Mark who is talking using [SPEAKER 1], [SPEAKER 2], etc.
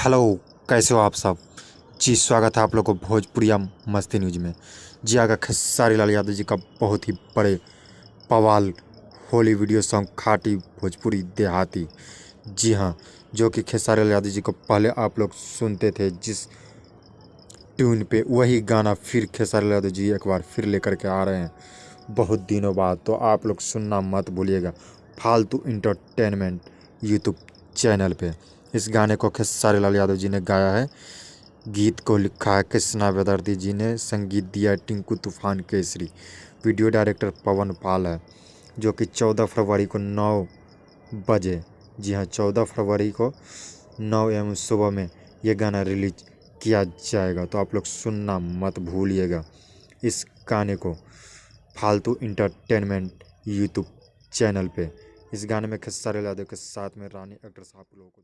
[SPEAKER 1] Hello, कैसे हो आप सब। जी स्वागत है आप लोग को भोजपुरिया मस्ती न्यूज में। जी आगा खेसारी लाल यादव जी का बहुत ही बड़े बवाल होली वीडियो सॉन्ग खाटी भोजपुरी देहाती। जी हाँ, जो कि खेसारी लाल यादव जी को पहले आप लोग सुनते थे जिस ट्यून पे, वही गाना फिर खेसारी लाल यादव जी एक बार फिर लेकर के आ रहे हैं बहुत दिनों बाद। तो आप लोग सुनना मत भूलिएगा फालतू इंटरटेनमेंट यूट्यूब चैनल पे। इस गाने को खेसारी लाल यादव जी ने गाया है, गीत को लिखा है कृष्णा बेदर्दी जी ने, संगीत दिया है टिंकू तूफान केसरी, वीडियो डायरेक्टर पवन पाल है। जो कि 14 फरवरी को 9 बजे, जी हाँ 14 फरवरी को 9 AM सुबह में ये गाना रिलीज किया जाएगा। तो आप लोग सुनना मत भूलिएगा इस गाने को फालतू इंटरटेनमेंट यूट्यूब चैनल पे। इस गाने में खेसारी लाल यादव के साथ में रानी एक्ट्रेस आप लोगों को